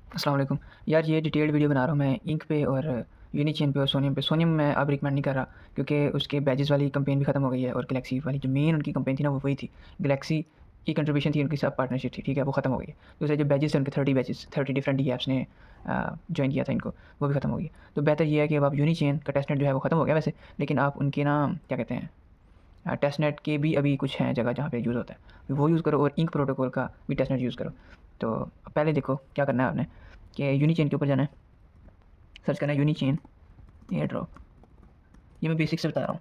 अस्सलाम वालेकुम। यार ये डिटेल्ड वीडियो बना रहा हूँ मैं इंक पे और यूनिचेन पे और सोनियम पे। सोनियम मैं अब रिकमेंड नहीं कर रहा क्योंकि उसके बैजेस वाली कैंपेन भी ख़त्म हो गई है और गैलेक्सी वाली जो मेन उनकी कैंपेन थी ना वो वही थी। गैलेक्सी की कंट्रीब्यूशन थी, उनकी सब पार्टनरशिप थी, ठीक है, वो ख़त्म हो गई है। दूसरे जो बैजेस थे उनके 30 बैजेस 30 डिफरेंट डी ऐप्स ने जॉइन किया था इनको, वो भी ख़त्म हो गई। तो बेहतर ये है कि अब आप यूनिचेन का टेस्टनेट जो है वो ख़त्म हो गया वैसे, लेकिन आप उनके ना क्या कहते हैं टेस्टनेट के भी अभी कुछ हैं जगह जहाँ पे यूज़ होता है, वो यूज़ करो और इंक प्रोटोकॉल का भी टेस्टनेट यूज़ करो। तो पहले देखो क्या करना है आपने कि यूनिचेन के ऊपर जाना है, सर्च करना है यूनिचेन एयर ड्रॉप। ये मैं बेसिक से बता रहा हूँ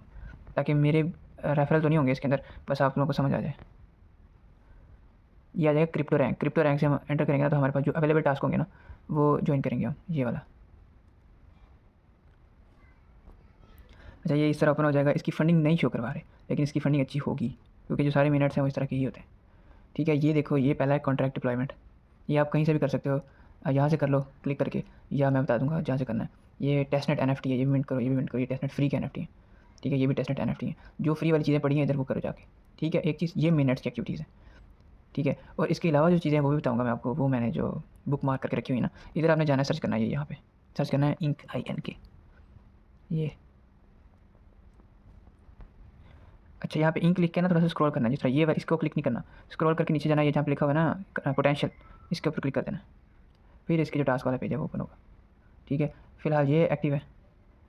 ताकि मेरे रेफरल तो नहीं होंगे इसके अंदर, बस आप लोगों को समझ आ जाए। ये आ जाएगा क्रिप्टो रैंक। क्रिप्टो रैंक से हम एंटर करेंगे ना तो हमारे पास जो अवेलेबल टास्क होंगे ना वो ज्वाइन करेंगे हम, ये वाला। अच्छा, ये इस तरह ओपन हो जाएगा। इसकी फंडिंग नहीं शो करवा रहे, लेकिन इसकी फंडिंग अच्छी होगी क्योंकि जो सारे मिनट्स हैं वो इस तरह के ही होते हैं। ठीक है, ये देखो, ये पहला है कॉन्ट्रैक्ट डिप्लॉयमेंट। ये आप कहीं से भी कर सकते हो, यहाँ से कर लो क्लिक करके, या मैं बता दूंगा जहाँ से करना है। ये टेस्टनेट एनएफटी है, ये भी मिंट करो, ये भी मिंट करो। ये टेस्टनेट फ्री के एनएफटी है, ठीक है, ये भी टेस्टनेट एनएफटी है। जो फ्री वाली चीज़ें पड़ी हैं इधर वो करो जाके, ठीक है। एक चीज़ ये मिनट्स की एक्टिविटीज़ है, ठीक है। और इसके अलावा जो चीज़ें हैं वो भी बताऊँगा मैं आपको, वो मैंने जो बुक मार्क करके रखी हुई ना। इधर आपने जाना है, सर्च करना है, ये यहाँ पे सर्च करना है इंक INK, ये। अच्छा, यहाँ पे इंक लिख के ना थोड़ा सा स्क्रॉल करना है, जिस तरह ये वाला, इसको क्लिक नहीं करना, स्क्रॉल करके नीचे जाना है, ये जहाँ पे लिखा हुआ है ना पोटेंशियल, इसके ऊपर क्लिक कर देना। फिर इसके जो टास्क वाला पेज है वो ओपन होगा, ठीक है। फिलहाल ये एक्टिव है,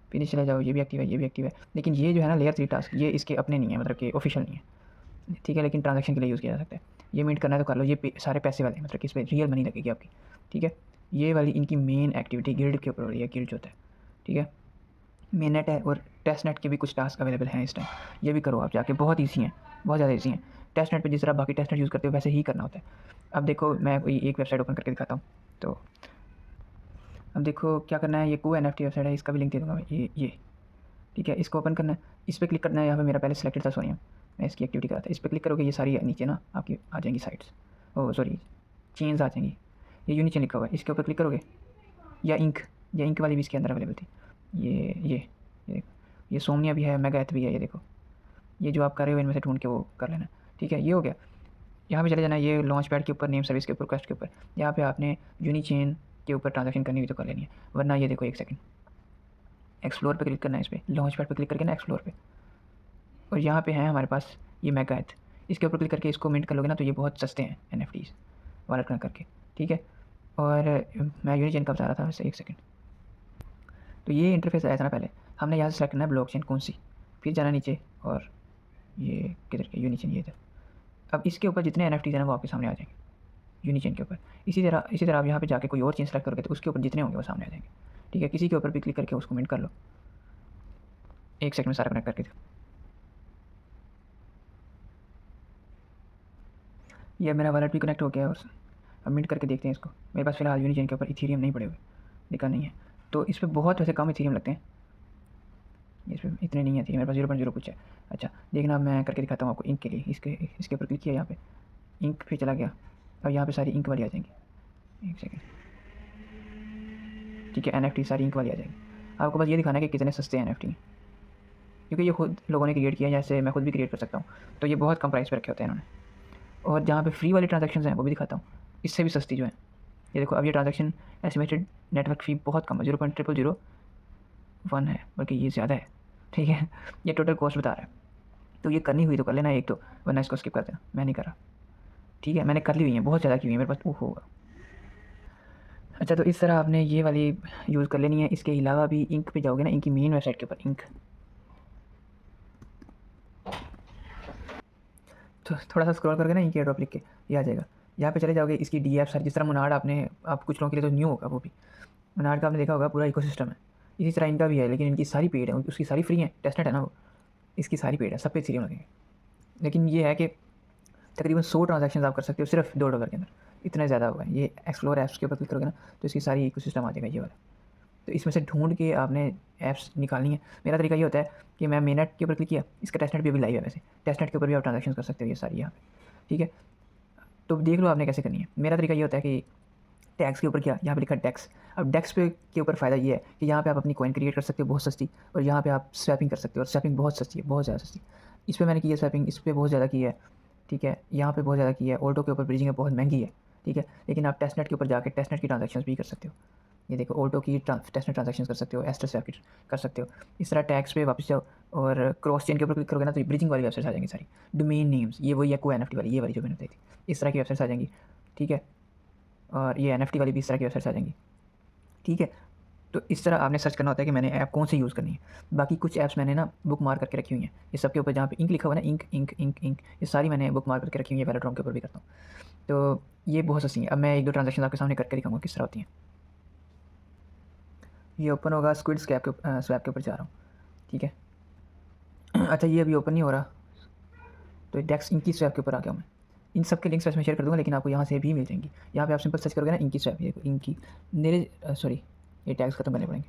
फिर नीचे चले जाओ, ये भी एक्टिव है, ये भी एक्टिव है। लेकिन ये जो है ना लेयर 3 टास्क, ये इसके अपने नहीं है, मतलब कि ऑफिशियल नहीं है, ठीक है, लेकिन ट्रांजैक्शन के लिए यूज़ किया जा सकता है। ये मिंट करना है तो कर लो, ये सारे पैसे वाले, मतलब कि इस पर रियल मनी लगेगी आपकी, ठीक है। ये वाली इनकी मेन एक्टिविटी गिल्ड के ऊपर हो रही है, गिल्ड जो होता है, ठीक है। मेन नेट है और टेस्ट नेट के भी कुछ टास्क अवेलेबल हैं इस टाइम, ये भी करो आप जाके, बहुत ईजी हैं, बहुत ज़्यादा ईजी हैं। टेस्ट नेट पर जिस तरह बाकी टेस्ट नेट यूज़ करते हो वैसे ही करना होता है। अब देखो, मैं कोई एक वेबसाइट ओपन करके दिखाता हूँ। तो अब देखो क्या करना है, ये को NFT वेबसाइट है, इसका भी लिंक दे दूँगा मैं, ये ठीक है। इसको ओपन करना है, इस पर क्लिक करना है। यहाँ पे मेरा पहले सेलेक्टेड था सोनियम, मैं इसकी एक्टिविटी करा था। इस पर क्लिक करोगे, ये सारी नीचे ना आपकी आ जाएंगी साइट्स, ओ सॉरी चेन्स आ जाएंगी। ये यूनिचेन लिखा हुआ है, इसके ऊपर क्लिक करोगे, या इंक वाली भी इसके अंदर अवेलेबल थी। ये देखो, ये सोमनिया भी है, मेगाएथ भी है, ये देखो। ये जो आप कर रहे हो इनमें से ढूंढ के वो कर लेना, ठीक है। ये हो गया, यहाँ पे चले जाना है, ये लॉन्च पैड के ऊपर, नेम सर्विस के ऊपर, कस्ट के ऊपर। यहाँ पे आपने यूनिचेन के ऊपर ट्रांजैक्शन करनी हुई तो कर लेनी है, वरना ये देखो, एक सेकंड, एक्सप्लोर पे क्लिक करना है, इस पर लॉन्च पैड पर क्लिक करके ना एक्सप्लोर पे, और यहाँ पे है हमारे पास ये मेगाएथ। इसके ऊपर क्लिक करके इसको मिंट कर लोगे ना तो ये बहुत सस्ते हैं NFTs वालेट कनेक्ट करके, ठीक है। और मैं यूनिचेन का बता रहा था वैसे, एक सेकंड। तो ये इंटरफेस आया था ना पहले, हमने यहाँ से सेलेक्ट करना है ब्लॉकचेन कौन सी, फिर जाना नीचे, और ये किधर के यूनिचेन, ये इधर। अब इसके ऊपर जितने NFTs हैं ना वो आपके सामने आ जाएंगे यूनिचेन के ऊपर। इसी तरह आप यहाँ पे जाके कोई और चेन सेलेक्ट करोगे तो उसके ऊपर जितने होंगे वो सामने आ जाएंगे, ठीक है। किसी के ऊपर भी क्लिक करके उसको मिंट कर लो, एक सेकंड में सारा कनेक्ट करके दो। ये मेरा वॉलेट भी कनेक्ट हो गया है, और अब मिंट करके देखते हैं इसको। मेरे पास फिलहाल यूनिचेन के ऊपर इथेरियम नहीं पड़े हुए, लिखा नहीं है, तो इस पर बहुत वैसे कम इथेरियम लगते हैं, इस पर इतने नहीं आती है, मेरे पास 0.0 कुछ है। अच्छा देखना, अब मैं करके दिखाता हूँ आपको इंक के लिए। इसके ऊपर क्लिक किया, यहाँ पे इंक पे चला गया, अब यहाँ पे सारी इंक वाली आ जाएंगी, एक सेकंड, ठीक है। NFT सारी इंक वाली आ जाएगी। आपको बस ये दिखाना है कि कितने सस्ते NFT हैं, क्योंकि ये खुद लोगों ने क्रिएट किया है, जैसे मैं खुद भी क्रिएट कर सकता हूँ। तो ये बहुत कम प्राइस पर रखे होते हैं इन्होंने। और जहाँ पे फ्री वाली ट्रांजेक्शन हैं वो भी दिखाता हूँ, इससे भी सस्ती जो है। ये देखो, अब ये ट्रांजेक्शन एस्टिमेटेड नेटवर्क फ़ी बहुत कम है, 0.001 है, बल्कि ये ज़्यादा है, ठीक है। ये टोटल कॉस्ट बता रहा है, तो ये करनी हुई तो कर लेना एक तो, वरना इसको स्किप कर देना, मैं नहीं कर रहा, ठीक है। मैंने कर ली हुई है, बहुत ज़्यादा की हुई है मेरे पास, वो होगा। अच्छा, तो इस तरह आपने ये वाली यूज़ कर लेनी है। इसके अलावा भी इंक पे जाओगे ना, इंक की मेन वेबसाइट के ऊपर, इंक, तो थोड़ा सा स्क्रॉल करके ना इंक एयर ड्रॉप लिख के ये आ जाएगा। यहाँ पे चले जाओगे, इसकी DApp सारी, जिस तरह मोनाड आपने, आप कुछ लोगों के लिए तो न्यू होगा वो भी, मोनाड का आपने देखा होगा पूरा इकोसिस्टम है, इसी तरह इनका भी है, लेकिन इनकी सारी पेड है, उसकी सारी फ्री है, टेस्टनेट है ना वो, इसकी सारी पेड है, सब पे सीरियम लगेंगे। लेकिन ये है कि तकरीबन 100 ट्रांजेक्शन आप कर सकते हो सिर्फ $2 के अंदर, इतना ज़्यादा हुआ है। ये एक्सप्लोर ऐप्स के ऊपर क्लिक करोगे ना तो इसकी सारी इकोसिस्टम आ जाएगा, ये वाला। तो इसमें से ढूंढ के आपने ऐप्स निकालनी है। मेरा तरीका ये होता है कि मैं मेननेट के ऊपर क्लिक किया, इसका टेस्टनेट भी अभी लाइव है वैसे, टेस्टनेट के ऊपर भी आप ट्रांजेक्शन कर सकते हो, ये सारी यहाँ पे, ठीक है। तो देख लो आपने कैसे करनी है। मेरा तरीका ये होता है कि टैक्स के ऊपर किया, यहाँ पे लिखा डेक्स। अब डेक्स पे के ऊपर फ़ायदा ये है कि यहाँ पे आप अपनी कॉइन क्रिएट कर सकते हो बहुत सस्ती, और यहाँ पे आप स्वैपिंग कर सकते हो, और स्वैपिंग बहुत सस्ती है, बहुत ज़्यादा सस्ती। इस पर मैंने की है स्वैपिंग, इस पर बहुत ज़्यादा की है, ठीक है। यहाँ पे बहुत ज़्यादा की है, ऑल्टो के ऊपर ब्रिजिंग है, बहुत महंगी है, ठीक है। लेकिन आप टेस्टनेट के ऊपर जाके टेस्टनेट की ट्रांजैक्शंस भी कर सकते हो। ये देखो ऑल्टो की टेस्टनेट ट्रांजैक्शंस कर सकते हो, एस्टर स्वैप की कर सकते हो। इस तरह टैक्स पे वापस जाओ और क्रॉस चेन के ऊपर क्लिक करोगे ना तो ब्रिजिंग वाली वेबसाइट्स आ जाएंगी सारी। डोमेन नेम्स ये वही है को एनएफटी वाली, ये वाली जो मैंने बताई थी, इस तरह की वेबसाइट्स आ जाएंगी। ठीक है, और ये एनएफटी वाली भी इस तरह की वेबसाइट्स आ जाएंगी। ठीक है, तो इस तरह आपने सर्च करना होता है कि मैंने ऐप कौन सी यूज़ करनी है। बाकी कुछ ऐप्स मैंने ना बुक मार्क करके रखी हुई हैं, ये सबके ऊपर जहाँ पे इंक लिखा हुआ है ना, इंक इंक इंक इंक, ये सारी मैंने बुक मार्क करके रखी हुई है। वेलोड्रॉम के ऊपर भी करता हूँ, तो ये बहुत सस्ती है। अब मैं एक दो ट्रांजेक्शन आपके सामने करके दिखाऊंगा किस तरह होती हैं। ये ओपन होगा, स्क्विड स्वैप के ऊपर जा रहा हूँ। ठीक है, अच्छा ये अभी ओपन नहीं हो रहा, तो डेक्स इनकी स्वैप के ऊपर आ गया मैं। इन सब के लिंक्स वैसे मैं शेयर कर दूँगा, लेकिन आपको यहाँ से भी मिल जाएंगी। यहाँ पे आप सिंपल सर्च करोगे ना इनकी स्वैप, ये देखो इनकी मेरे सॉरी ये टैग्स खत्म करने पड़ेंगे।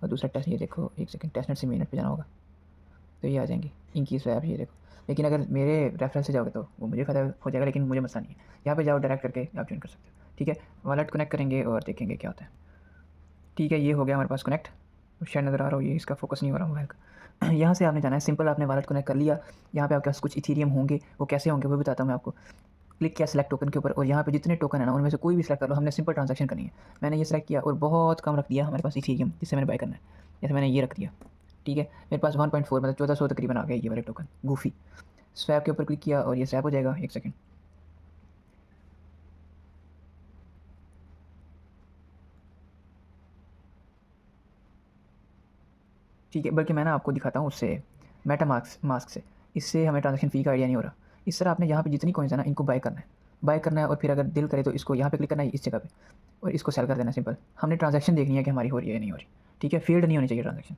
और दूसरा टेस्ट, ये देखो एक सेकंड, टेस्टनेट से मिनट पे जाना होगा तो ये आ जाएंगी इनकी स्वैप, ये देखो। लेकिन अगर मेरे रेफरेंस से जाओगे तो वो मुझे फ़ायदा हो जाएगा, लेकिन मुझे मसला नहीं है। यहाँ पे जाओ डायरेक्ट करके आप ज्वाइन कर सकते हो। ठीक है, वॉलेट कनेक्ट करेंगे और देखेंगे क्या होता है। ठीक है, ये हो गया हमारे पास कनेक्ट। शायद नज़र आ रहा हो, ये इसका फोकस नहीं हो रहा मोबाइल का। यहाँ से आपने जाना है, सिंपल आपने वॉलेट कनेक्ट कर लिया। यहाँ पे आपके पास कुछ इथीरियम होंगे, वो कैसे होंगे वो बताता हूँ मैं आपको। क्लिक किया सेलेक्ट टोकन के ऊपर, और यहाँ पे जितने टोकन है ना उनमें से कोई भी सेलेक्ट कर लो। हमने सिंपल ट्रांजैक्शन करनी है, मैंने ये सेलेक्ट किया और बहुत कम रख दिया हमारे पास इथीरियम जिससे मैंने बाय करना है। जैसे मैंने ये रख दिया। ठीक है, मेरे पास 1.4 मतलब 1400 तकरीबन आ गया ये वाले टोकन गूफी। स्वैप के ऊपर क्लिक किया और ये स्वैप हो जाएगा। एक सेकंड, ठीक है, बल्कि मैं ना आपको दिखाता हूँ उससे, मेटा मास्क से। इससे हमें ट्रांजैक्शन फ़ी का आइडिया नहीं हो रहा। इस तरह आपने यहाँ पे जितनी कॉइन्स है ना इनको बाय करना है और फिर अगर दिल करे तो इसको यहाँ पे क्लिक करना है इस जगह पे, और इसको सेल कर देना है। सिंपल हमने ट्रांजैक्शन देखनी है कि हमारी हो रही है या नहीं हो रही। ठीक है, फेल्ड नहीं होनी चाहिए ट्रांजैक्शन।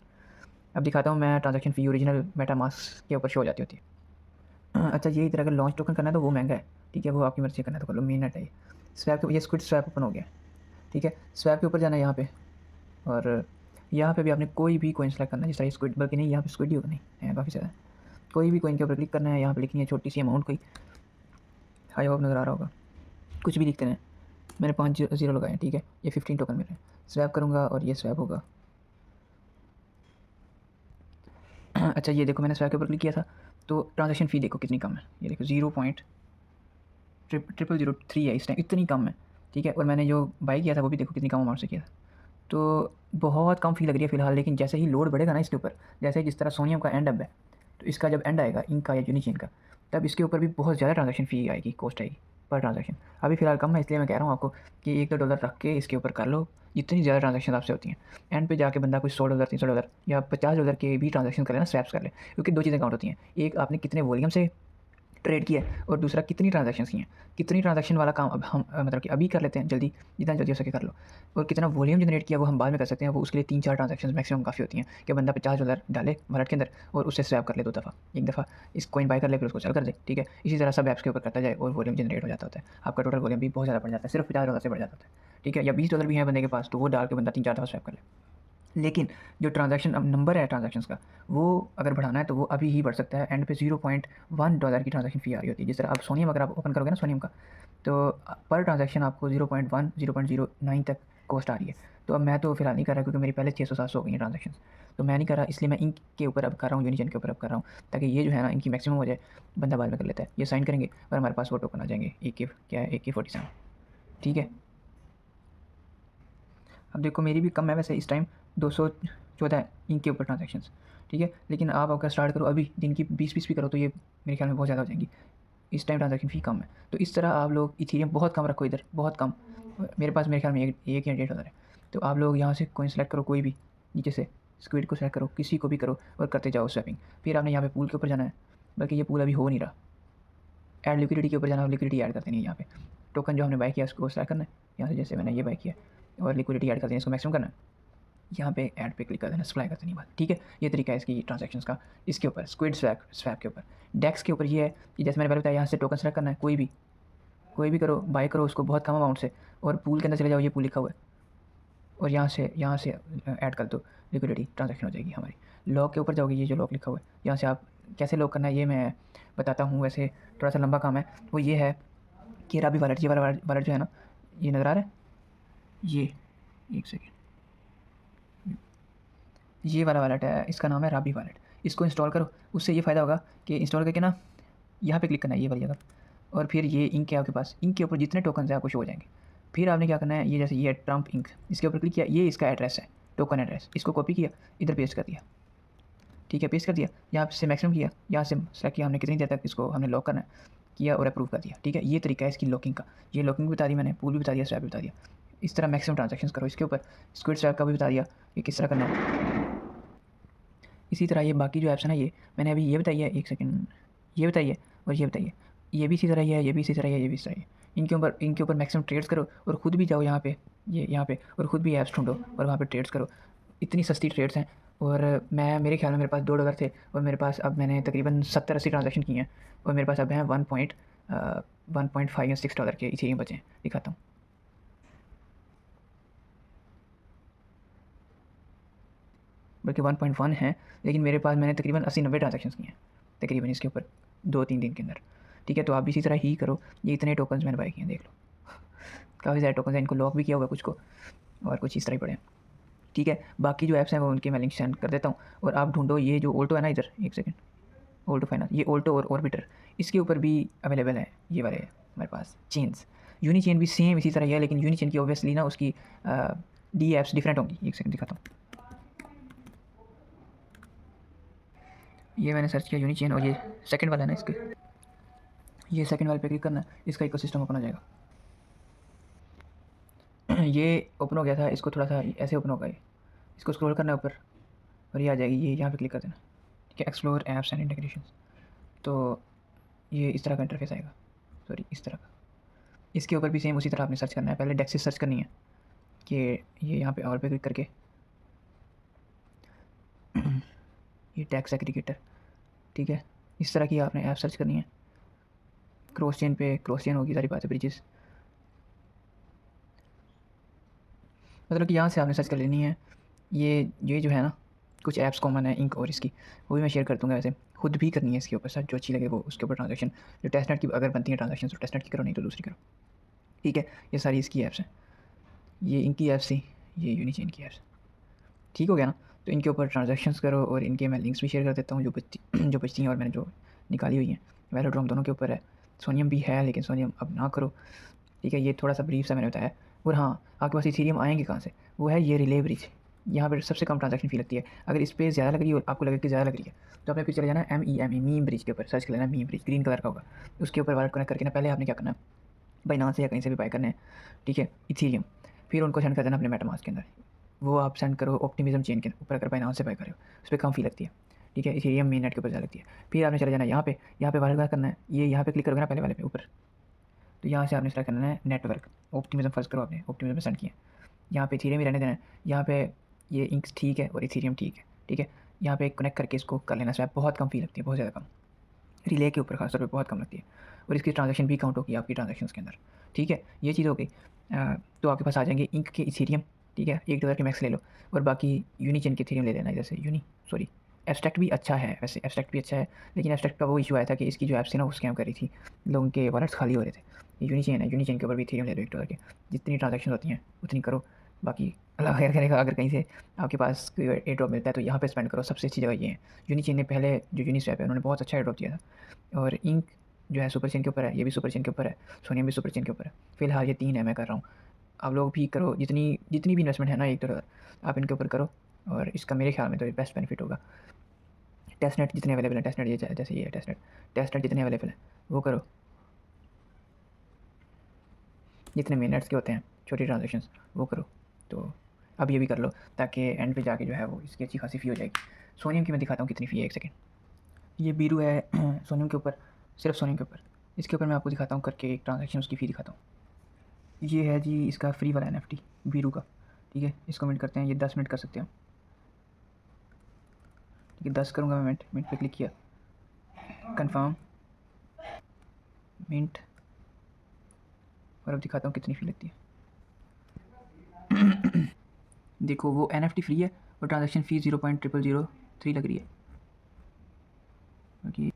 अब दिखाता हूँ मैं ट्रांजैक्शन फ़ी ओरिजिनल मेटा मास्क के ऊपर शो हो जाती होती है। अच्छा ये इधर अगर लॉन्च टोकन करना है तो वो महंगा है। ठीक है, वो आपकी मर्ज़ी करना है तो कर लो, मिनट है ये। स्वैप के ये स्क्विड स्वैप ओपन हो गया। ठीक है, स्वैप के ऊपर जाना है यहाँ पे, और यहाँ पे भी आपने कोई भी कॉइन सेलेक्ट करना है। जिस तरह स्क्विड, बल्कि नहीं यहाँ पे स्क्विड ही होगा, नहीं है काफ़ी ज़्यादा। कोई भी कॉइन के ऊपर क्लिक करना है, यहाँ पे लिखनी है छोटी सी अमाउंट कोई, हाई होप नज़र आ रहा होगा, कुछ भी लिखते हैं। मैंने 5 ज़ीरो लगाए हैं। ठीक है, ये 15 टोकन मिल रहे हैं। स्वैप करूँगा और ये स्वैप होगा। अच्छा ये देखो मैंने स्वैप के ऊपर क्लिक किया था तो ट्रांजेक्शन फ़ी देखो कितनी कम है। ये देखो 0.0003 है इस टाइम, इतनी कम है। ठीक है, और मैंने जो बाई किया था वो भी देखो कितनी कम अमाउंट से किया था। तो बहुत कम फ़ी लग रही है फ़िलहाल, लेकिन जैसे ही लोड बढ़ेगा ना इसके ऊपर, जैसे जिस तरह सोनियम का एंड अब है, तो इसका जब एंड आएगा इनका या यूनिचेन का, तब इसके ऊपर भी बहुत ज़्यादा ट्रांजैक्शन फ़ी आएगी, कॉस्ट आएगी पर ट्रांजैक्शन। अभी फ़िलहाल कम है, इसलिए मैं कह रहा हूँ आपको कि $1-2 रख के इसके ऊपर कर लो। जितनी ज़्यादा ट्रांजैक्शन आपसे होती हैं, एंड पे जाके बंदा कुछ $100 $300 या $50 के भी ट्रांजैक्शन करे ना, स्वैप्स कर ले। क्योंकि दो चीज़ें काउंट होती हैं, एक आपने कितने वॉल्यूम से ट्रेड किया है, और दूसरा कितनी ट्रांजैक्शंस की हैं। कितनी ट्रांजैक्शन वाला काम अब हम मतलब कि अभी कर लेते हैं जल्दी, जितना जल्दी हो सके कर लो। और कितना वॉल्यूम जनरेट किया वो हम बाद में कर सकते हैं। वो उसके लिए 3-4 ट्रांजैक्शंस मैक्सिमम काफ़ी होती हैं कि बंदा $50 डाले वॉलेट के अंदर और उससे स्वैप कर ले 2 दफ़ा। एक दफ़ा इस कॉइन बाय कर ले, फिर उसको सेल कर दे। ठीक है, इसी तरह सब ऐप्स के ऊपर करता जाए और वॉल्यूम जनरेट हो जाता होता है। आपका टोटल वॉल्यूम भी बहुत ज़्यादा बढ़ जाता है, सिर्फ $50 से बढ़ जाता है। ठीक है, या $20 भी है बंदे के पास तो वो डाल के बंदा 3-4 दफ़ा स्वैप कर ले। लेकिन जो ट्रांजैक्शन अब नंबर है ट्रांजैक्शंस का, वो अगर बढ़ाना है तो वो अभी ही बढ़ सकता है। एंड पे $0.1 की ट्रांजैक्शन फ़ी आ रही होती है। जिस तरह अब सोनियम अगर आप ओपन करोगे ना सोनियम का, तो पर ट्रांजैक्शन आपको 0.1 0.09 तक कॉस्ट आ रही है। तो अब मैं तो फिलहाल नहीं कर रहा क्योंकि मेरी पहले 600-700 हो गई हैं ट्रांजैक्शन, तो मैं नहीं कर रहा। इसलिए मैं इनक के ऊपर अब कर रहा हूँ, यूनिचेन के ऊपर अब कर रहा हूँ, ताकि ये जो है ना इनकी मैक्सिमम हो जाए, बंदा बाद में कर लेता है। ये साइन करेंगे और हमारे पास वो टोकन आ जाएंगे क्या है AK47। ठीक है, अब देखो मेरी भी कम है वैसे इस टाइम, 214 है इनके ऊपर ट्रांजैक्शंस। ठीक है, लेकिन आप अगर स्टार्ट करो अभी दिन की 20-20 भी करो तो ये मेरे ख्याल में बहुत ज़्यादा हो जाएंगी। इस टाइम ट्रांजैक्शन फ़ी कम है, तो इस तरह आप लोग इथेरियम बहुत कम रखो इधर, बहुत कम। मेरे पास मेरे ख्याल में एक या $1.5 है। तो आप लोग यहाँ से कोइन सेलेक्ट करो कोई भी, नीचे से स्क्विड को सेलेक्ट करो, किसी को भी करो और करते जाओ स्वैपिंग। फिर आपने यहाँ पे पूल के ऊपर जाना है, बल्कि ये पूल अभी हो नहीं रहा। ऐड लिक्विडिटी के ऊपर जाना है, लिक्विडिटी ऐड कर देनी है यहाँ पे। टोकन जो हमने बाय किया उसको सेलेक्ट करना है यहाँ से, जैसे मैंने ये बाय किया, और लिक्विडिटी ऐड कर देनी है, इसको मैक्सिमम करना है। यहाँ पे ऐड पे क्लिक कर देना, सप्लाई कर देनी बात। ठीक है, ये तरीका है इसकी ट्रांजैक्शंस का। इसके ऊपर स्क्विड स्वैप के ऊपर, डेक्स के ऊपर ये है कि जैसे मैंने पहले बताया, यहाँ से टोकन सेलेक्ट करना है, कोई भी करो, बाय करो उसको बहुत कम अमाउंट से, और पूल के अंदर चले जाओ, ये पूल लिखा हुआ है, और यहाँ से ऐड कर दो, लिक्विडिटी ट्रांजैक्शन हो जाएगी हमारी। लॉक के ऊपर जाओगे, ये जो लॉक लिखा हुआ है, यहाँ से आप कैसे लॉक करना है ये मैं बताता हूँ। वैसे थोड़ा सा लंबा काम है। वो ये है कि राबी वॉलेट, ये वाला वॉलेट जो है ना, ये नज़र आ रहा है, ये एक सेकेंड, ये वाला वॉलेट है, इसका नाम है राबी वॉलेट। इसको इंस्टॉल करो, उससे ये फ़ायदा होगा कि इंस्टॉल करके ना यहाँ पे क्लिक करना है ये वाली जगह, और फिर ये इंक है आपके पास, इंक के ऊपर जितने टोकन हैं आपको शो हो जाएंगे। फिर आपने क्या करना है, ये जैसे ये ट्रम्प इंक, इसके ऊपर क्लिक किया, ये इसका एड्रेस है, टोकन एड्रेस, इसको कॉपी किया, इधर पेस्ट कर दिया। ठीक है, पेस्ट कर दिया, यहाँ से मैक्सिमम किया, यहाँ से सेलेक्ट किया हमने कितनी देर तक इसको हमने लॉक करना है, किया और अप्रूव कर दिया। ठीक है, ये तरीका है इसकी लॉकिंग का। ये लॉकिंग भी बता दी मैंने, पूल भी बता दिया, स्वैप भी बता दिया। इस तरह मैक्सिमम ट्रांजेक्शन करो। इसके ऊपर स्क्विड स्वैप का भी बता दिया कि किस तरह करना है। इसी तरह ये बाकी जो ऐप्स है ना, ये मैंने अभी ये बताई है, एक सेकंड, ये बताइए और ये बताइए, ये भी इसी तरह ही है, ये भी इसी तरह है, ये भी इसी तरह है। इनके ऊपर मैक्सिमम ट्रेड्स करो और ख़ुद भी जाओ यहाँ पे, ये यहाँ पे, और ख़ुद भी ऐप्स ढूंढो और वहाँ पे ट्रेड्स करो। इतनी सस्ती ट्रेड्स हैं। और मैं, मेरे ख्याल में मेरे पास $2 थे और मेरे पास अब मैंने तकरीबन 70-80 ट्रांजेक्शन किए हैं और मेरे पास अब हैं 1.5 या $6 के इथेरियम बचे हैं। दिखाता हूँ। बल्कि 1.1 है, लेकिन मेरे पास मैंने तकरीबन 80-90 ट्रांजेक्शन किए हैं तकरीबन इसके ऊपर 2-3 दिन के अंदर। ठीक है, तो आप भी इसी तरह ही करो। ये इतने टोकन्स मैंने बाय किए हैं, देख लो, काफ़ी सारे टोकन्स हैं। इनको लॉक भी किया हुआ है कुछ को, और कुछ इस तरह ही पड़े हैं। ठीक है, बाकी जो ऐप्स हैं वो उनके मैं लिंक सेंड कर देता हूँ और आप ढूंढो। ये जो ऑल्टो है ना, इधर एक सेकंड, ऑल्टो फाइनेंस, ये ऑल्टो और ऑर्बिटर, इसके ऊपर भी अवेलेबल है ये वाले हमारे पास चेन्स। यूनी चेन भी सेम इसी तरह ही है, लेकिन यूनी चेन की ऑब्वियसली ना उसकी डी एप्स डिफरेंट होंगी। एक सेकंड दिखाता हूँ। ये मैंने सर्च किया यूनी चेन, और ये सेकंड वाला है ना, इसके ये सेकंड वाले पे क्लिक करना है, इसका इकोसिस्टम ओपन हो जाएगा। ये ओपन हो गया था, इसको थोड़ा सा ऐसे ओपन होगा, ये इसको स्क्रॉल करना है ऊपर और ये आ जाएगी, ये यहाँ पे क्लिक कर देना। ठीक है, एक्सप्लोर ऐप्स एंड इंटीग्रेशन, तो ये इस तरह का इंटरफेस आएगा, सॉरी इस तरह का। इसके ऊपर भी सेम उसी तरह आपने सर्च करना है। पहले डेक्सिस सर्च करनी है कि ये यहाँ पे और पे क्लिक करके ये टैक्स एग्रीगेटर। ठीक है, इस तरह की आपने ऐप सर्च करनी है। क्रॉस चेन पे क्रॉस चेन होगी, सारी बातें ब्रिजेस, मतलब कि यहाँ से आपने सर्च कर लेनी है। ये जो है ना, कुछ ऐप्स कॉमन है इंक और इसकी, वो भी मैं शेयर कर दूँगा। वैसे खुद भी करनी है इसके ऊपर सर्च, जो अच्छी लगे वो उसके ऊपर ट्रांजेक्शन। जो टेस्टनेट की अगर बनती है ट्रांजेक्शन तो टेस्टनेट की करो, नहीं तो दूसरी करो। ठीक है, ये सारी इसकी ऐप्स हैं, ये इनकी ऐप्स थी, ये यूनिचेन की ऐप्स। ठीक हो गया ना, तो इनके ऊपर ट्रांजेक्शन्स करो और इनके मैं लिंक्स भी शेयर कर देता हूँ जो बचती हैं और मैंने जो निकाली हुई हैं। वेलोड्रोम दोनों के ऊपर है, सोनियम भी है, लेकिन सोनियम अब ना करो। ठीक है, ये थोड़ा सा ब्रीफ सा मैंने बताया। और हाँ, आपके पास इथेरियम आएंगे कहाँ से, वो है ये रिले ब्रिज। यहाँ पर सबसे कम ट्रांजेक्शन फी लगती है। अगर इस पर ज़्यादा लग रही है और आपको लगे कि ज़्यादा लग रही है, तो आपने फिर चले जाना MEME मीम ब्रिज के ऊपर, सर्च कर लेना मीम ब्रिज, ग्रीन कलर का होगा। उसके ऊपर वायर कनेक्ट करके ना, पहले आपने क्या करना है, बाइनांस से या कहीं से भी बाय करना है। ठीक है, इथेरियम, फिर उनको सेंड कर देना अपने मेटामास्क के अंदर। वो आप सेंड करो ऑप्टिमिज्म चेन के ऊपर, अगर बाइनांस से बाय कर रहे हो उस पर कम फी लगती है। ठीक है, इथेरियम मेन नेट के ऊपर ज़्यादा लगती है। फिर आपने चले जाना यहाँ पे वायर करना है। ये यहाँ पे क्लिक करोगे ना पहले वाले पे ऊपर, तो यहाँ से आपने सेलेक्ट करना है नेटवर्क, ऑप्टिमिज्म फर्स्ट करो, आपने ऑप्टिमिज्म में सेंड किया। यहाँ पे इथेरियम ही रहने देना है। यहाँ पे ये इंक्स ठीक है और इथेरियम ठीक है। ठीक है, यहाँ पे कनेक्ट करके इसको कर लेना। स्वैप बहुत कम फी लगती है, बहुत ज़्यादा कम, रिले के ऊपर खासतौर पे बहुत कम लगती है, और इसकी ट्रांजेक्शन भी काउंट होगी आपकी ट्रांजेक्शन के अंदर। ठीक है, ये चीज़ हो गई। तो आपके पास आ जाएंगे इंक के इथेरियम। ठीक है, $1 के मैक्स ले लो, और बाकी यूनिचेन के इथेरियम ले लेना। जैसे एब्स्ट्रैक्ट भी अच्छा है, वैसे एब्स्ट्रैक्ट भी अच्छा है, लेकिन एब्स्ट्रैक्ट का वो इशू आया था कि इसकी जो ऐप्स थी ना वो स्कैम कर रही थी, लोगों के वॉलेट्स खाली हो रहे थे। ये यूनिचेन है, यूनिचेन के ऊपर भी इथेरियम ले लो $1 के, जितनी ट्रांजेक्शन होती हैं उतनी करो। बाकी अल्लाह खैर करेगा। अगर कहीं से आपके पास कोई एयर ड्रॉप मिलता है तो यहाँ पे स्पेंड करो, सबसे अच्छी जगह ये है। यूनिचेन ने पहले, जो यूनिस्वैप है, उन्होंने बहुत अच्छा एयर ड्रॉप दिया था। और इंक जो है सुपर चेन के ऊपर है, ये भी सुपर चेन के ऊपर है, सोनियम भी सुपर चेन के ऊपर है। फिलहाल ये 3 है, मैं कर रहा हूँ। आप लोग भी करो, जितनी भी इन्वेस्टमेंट है ना $1 आप इनके ऊपर करो, और इसका मेरे ख्याल में तो बेस्ट बेनिफिट होगा। टेस्टनेट जितने अवेलेबल है, टेस्टनेट ये जैसे ये है, टेस्टनेट जितने अवेलेबल है वो करो, जितने मिनट्स के होते हैं छोटी ट्रांजेक्शन्स वो करो। तो अब ये भी कर लो, ताकि एंड पे जाके जो है वो इसकी अच्छी खासी फ़ी हो जाएगी। सोनियम की मैं दिखाता हूँ कितनी फ़ी है, एक सेकेंड। ये बीरू है सोनियम के ऊपर, सिर्फ सोनियम के ऊपर। इसके ऊपर मैं आपको दिखाता हूँ करके एक ट्रांजेक्शन, उसकी फ़ी दिखाता हूँ। ये है जी इसका फ्री वाला NFT बीरू का। ठीक है, इसको मिनट करते हैं, ये 10 मिनट कर सकते हैं। ठीक है, 10 करूँगा मैं, मिनट पे क्लिक किया, कंफर्म मिनट, और अब दिखाता हूँ कितनी फ़ी लगती है। देखो, वो NFT फ्री है और ट्रांजेक्शन फ़ी 0.0003 लग रही है। ओके,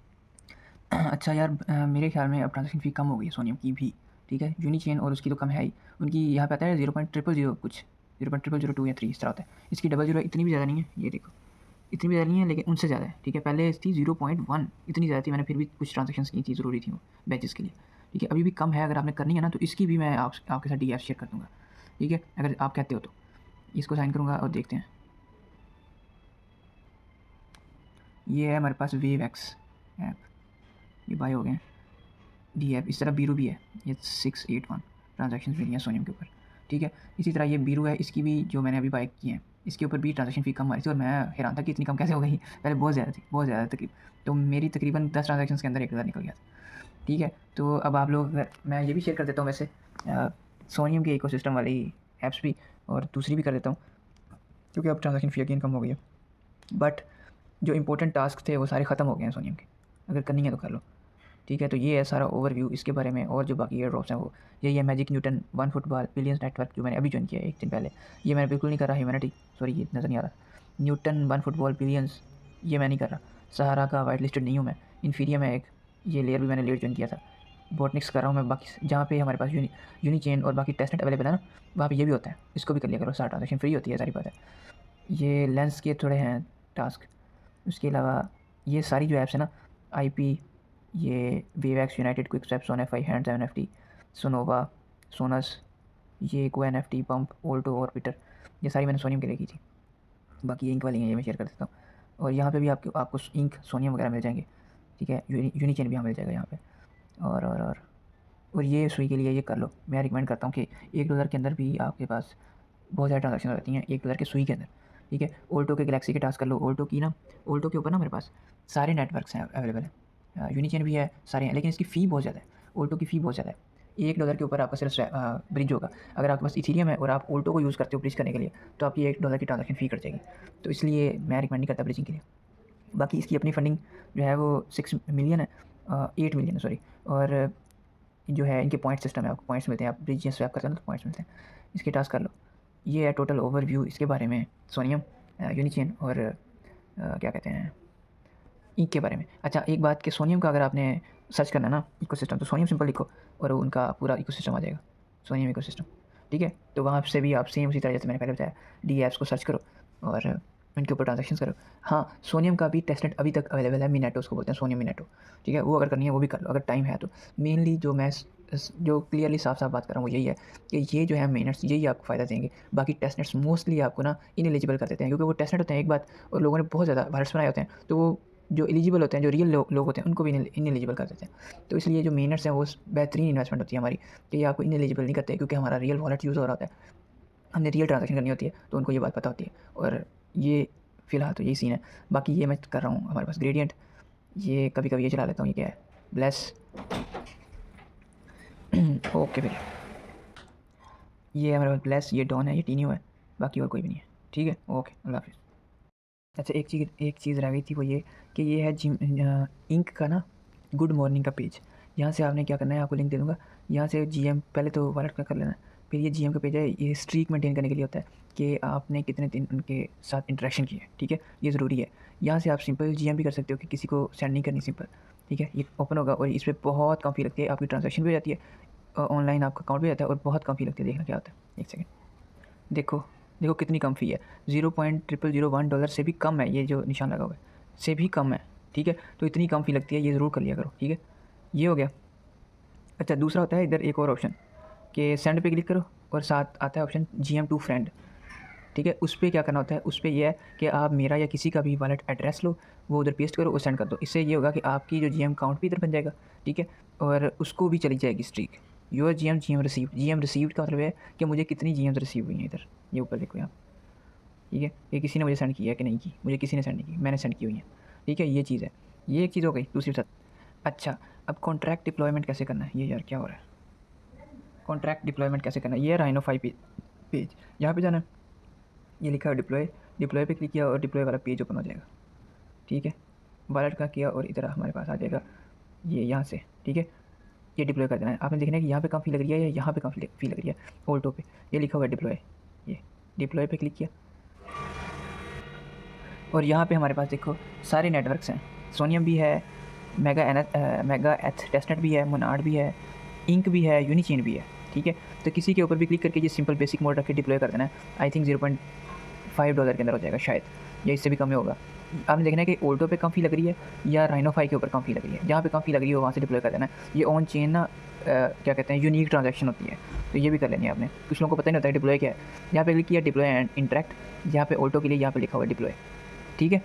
अच्छा यार, मेरे ख्याल में अब ट्रांजेक्शन फ़ी कम हो गई है सोनियम की भी। ठीक है, यूनिचेन और उसकी तो कम है ही, उनकी यहाँ पे आता है 0.000 कुछ, 0.0002 या 3 इस तरह होता है। इसकी 00 इतनी भी ज़्यादा नहीं है, ये देखो इतनी भी ज़्यादा नहीं है, लेकिन उनसे ज़्यादा है। ठीक है, पहले थी 0.1, इतनी ज़्यादा थी, मैंने फिर भी कुछ ट्रांजेक्शन की थी, ज़रूरी थी वो बैचेस के लिए। ठीक है, अभी भी कम है, अगर आपने करनी है ना तो इसकी भी मैं आपके साथ डीएफ शेयर कर दूँगा, ठीक है, अगर आप कहते हो तो। इसको साइन करूँगा और देखते हैं। ये है हमारे पास वेव एक्स ऐप, ये बाय हो गए हैं। डीएफ इस तरह बीरू भी है, ये 681 ट्रांजैक्शन मिली हैं सोनियम के ऊपर, ठीक है। इसी तरह ये बीरू है, इसकी भी जो मैंने अभी बाय की है, इसके ऊपर भी ट्रांजैक्शन फ़ी कम आ रही थी और मैं हैरान था कि इतनी कम कैसे हो गई। पहले बहुत ज़्यादा थी, बहुत ज़्यादा तकरीबन, तो मेरी तकरीबन 10 ट्रांजैक्शन के अंदर 1000 निकल गया था, ठीक है। तो अब आप लोग, मैं ये भी शेयर कर देता हूँ वैसे सोनियम के इकोसिस्टम वाली ऐप्स भी, और दूसरी भी कर देता हूँ, क्योंकि अब ट्रांजैक्शन फ़ी अगेन कम हो गई है। बट जो इंपॉर्टेंट टास्क थे वो सारे ख़त्म हो गए हैं सोनियम के, अगर करनी है तो कर लो, ठीक है। तो ये है सारा ओवरव्यू इसके बारे में, और जो बाकी एयर ड्रॉप्स हैं वो यही है। Magic Newton, one football, billions network जो मैंने अभी ज्वाइन किया है 1 दिन पहले, ये मैंने बिल्कुल नहीं कर रहा। ह्यूमैनिटी, सॉरी ये नज़र नहीं आ रहा। न्यूटन, वन फुटबॉल, बिलियंस, ये मैं नहीं कर रहा। सहारा का वाइट लिस्टेड नहीं हूँ मैं। इन्फीरियम है एक, ये लेयर भी मैंने लेट ज्वाइन किया था। बॉटनिक्स कर रहा हूँ मैं, बाकी जहाँ पे हमारे पास यूनी चेन और बाकी टेस्टनेट अवेलेबल है ना, वहाँ पे ये भी होता है, इसको भी कर लिया करो। 60 ट्रांजेक्शन फ्री होती है, सारी बात है। ये लेंस के थोड़े हैं टास्क। उसके अलावा ये सारी जो ऐप्स है ना, आईपी, ये वेवएक्स, यूनाइटेड क्विक स्टेप, सोन F I, hands NFT, Sonova, Sonus, ये को एनएफटी, पंप, ओल्टो, ऑर्बिटर, ये सारी मैंने सोनियम के लिए की थी। बाकी इंक वाली हैं, ये मैं शेयर कर देता हूँ। और यहाँ पे भी आपको इंक, सोनियम वगैरह मिल जाएंगे, ठीक है। यूनी चेन भी यहाँ मिल जाएगा यहाँ पे। और ये सुई के लिए ये कर लो। मैं रिकमेंड करता हूँ कि $1 के अंदर भी आपके पास बहुत ज़्यादा ट्रांजेक्शन रहती हैं, $1 के सुई के अंदर, ठीक है। ओल्टो के गैलेक्सी के टास्क कर लो। ओल्टो के ऊपर ना मेरे पास सारे नेटवर्क्स हैं अवेलेबल है, यूनिचेन भी है, सारे हैं, लेकिन इसकी फ़ी बहुत ज़्यादा है। ओल्टो की फ़ी बहुत ज़्यादा है। $1 के ऊपर आपका सिर्फ ब्रिज होगा। अगर आपके पास इथीरियम है और आप ओल्टो को यूज़ करते हो ब्रिज करने के लिए, तो आपकी $1 की ट्रांजेक्शन फ़ी कट जाएगी। तो इसलिए मैं रिकमेंड नहीं करता ब्रिजिंग के लिए। बाकी इसकी अपनी फंडिंग जो है वो 6 मिलियन है, 8 मिलियन है सॉरी। और जो है इनके पॉइंट सिस्टम है, आपको पॉइंट्स मिलते हैं, आप ब्रिज स्वैप करते हैं तो पॉइंट्स मिलते हैं। इसके टास्क कर लो। ये है टोटल ओवरव्यू इसके बारे में, सोनियम, यूनिचेन और क्या कहते हैं, इंक के बारे में। अच्छा एक बात कि सोनियम का अगर आपने सर्च करना ना इकोसिस्टम, तो सोनियम सिंपल लिखो और उनका पूरा इकोसिस्टम आ जाएगा, सोनियम इकोसिस्टम, ठीक है। तो वहाँ से भी आप सेम उसी तरह जैसे मैंने पहले बताया, डी ऐप्स को सर्च करो और उनके ऊपर ट्रांजेक्शन करो। हाँ, सोनियम का भी टेस्टनेट अभी तक अवेलेबल है, मिनेटो उसको बोलते हैं, सोनियम मिनेटो, ठीक है। वो अगर करनी है वो भी कर लो अगर टाइम है तो। मेनली जो मैं जो क्लियरली साफ बात कर रहा हूँ वो यही है कि ये जो है मेनट्स यही आपको फ़ायदा देंगे। बाकी टेस्टनेट्स मोस्टली आपको ना इनएलिजिबल कर देते हैं, क्योंकि वो टेस्टनेट होते हैं एक बात, और लोगों ने बहुत ज़्यादा वायरस बनाए होते हैं, तो वो जो एलिजिबल होते हैं, जो रियल लोग होते हैं, उनको भी इनएलिजिबल कर देते हैं। तो इसलिए जो मेनट्स हैं वो बेहतरीन इन्वेस्टमेंट होती है हमारी, कि ये आपको इनएलिजिबल नहीं करते, क्योंकि हमारा रियल वॉलेट यूज़ हो रहा होता है, हमने रियल ट्रांजेक्शन करनी होती है, तो उनको ये बात पता होती है। और ये फ़िलहाल तो यही सीन है। बाकी ये मैं कर रहा हूँ हमारे पास ग्रेडियंट, ये कभी कभी ये चला लेता हूँ। ये क्या है, ब्लेस ओके फिर ये हमारे पास ब्लेस, ये डॉन है, ये टीनियो है, बाकी और कोई भी नहीं है, ठीक है। ओके, अल्लाह हाफिज़। अच्छा एक चीज़ रह गई थी, वो ये कि ये है जिम इंक का ना गुड मॉर्निंग का पेज। यहाँ से आपने क्या करना है, आपको लिंक दे दूँगा। यहाँ से जीएम पहले तो वॉलेट का कर लेना, फिर ये जीएम का पेज है, ये स्ट्रीक मेंटेन करने के लिए होता है कि आपने कितने दिन उनके साथ इंटरेक्शन किए, ठीक है, ये ज़रूरी है। यहाँ से आप सिंपल जीएम भी कर सकते हो कि किसी को सेंड नहीं करनी, सिंपल, ठीक है। ये ओपन होगा और इस पर बहुत कम फी लगती है, आपकी ट्रांजेक्शन भी हो जाती है, ऑनलाइन आपका अकाउंट भी रहता है, और बहुत कम फी लगती है। देखना क्या होता है, एक सेकेंड, देखो देखो कितनी कम फ़ी है, $0.0001 से भी कम है, ये जो निशान लगा हुआ है से भी कम है, ठीक है। तो इतनी कम फ़ी लगती है, ये ज़रूर कर लिया करो, ठीक है। ये हो गया। अच्छा दूसरा होता है इधर एक और ऑप्शन कि सेंड पे क्लिक करो और साथ आता है ऑप्शन GM टू फ्रेंड, ठीक है। उस पर क्या करना होता है, उस पर यह है कि आप मेरा या किसी का भी वॉलेट एड्रेस लो, वो उधर पेस्ट करो और सेंड कर दो। इससे ये होगा कि आपकी जो GM अकाउंट भी इधर बन जाएगा, ठीक है, और उसको भी चली जाएगी streak. Your GM received, GM received का मतलब है कि मुझे कितनी GMs रिसीव हुई हैं इधर, ये ऊपर देखो यहाँ, ठीक है। ये किसी ने मुझे सेंड किया है कि नहीं की, मुझे किसी ने सेंड नहीं की, मैंने सेंड की हुई है, ठीक है। ये चीज़ है, ये एक चीज़ हो गई दूसरी साथ। अच्छा अब कॉन्ट्रैक्ट डिप्लॉयमेंट कैसे करना है, ये यार क्या हो रहा है, कॉन्ट्रैक्ट डिप्लॉयमेंट कैसे करना है, ये राइनो 5 पेज, यहाँ पे जाना है, ये लिखा है डिप्लॉय पे क्लिक किया और डिप्लॉय वाला पेज ओपन हो जाएगा, ठीक है। वॉलेट का किया और इधर हमारे पास आ जाएगा ये यहाँ से, ठीक है। ये डिप्लॉय कर देना है, आपने देखना है कि यहाँ पे कम फी लग रही है या यहाँ पे कम फी लग रही है। ओल्टो पे ये लिखा हुआ है डिप्लॉय, ये डिप्लॉय पे क्लिक किया और यहाँ पे हमारे पास देखो सारे नेटवर्क्स हैं, सोनियम भी है, मेगा एथ टेस्टनेट भी है, मोनार्ड भी है, इंक भी है, यूनिचेन भी है, ठीक है। तो किसी के ऊपर भी क्लिक करके ये सिंपल बेसिक मोड रख के डिप्लॉय कर देना है। आई थिंक $0.5 के अंदर हो जाएगा शायद, या इससे भी कम ही होगा। आपने देखना है कि ओल्टो पे कम फी लग रही है या राइनो 5 के ऊपर कम फी लग रही है, जहाँ पे कम फी लग रही है वहाँ से डिप्लॉय कर देना है। ये ऑन चेन ना क्या कहते हैं यूनिक ट्रांजैक्शन होती है, तो ये भी कर लेनी है आपने। कुछ लोगों को पता नहीं होता है डिप्लॉय क्या है। यहाँ पे क्लिक किया डिप्लॉय एंड इंटरेक्ट, यहाँ पे ऑल्टो के लिए यहाँ पे लिखा हुआ है डिप्लॉय, ठीक है।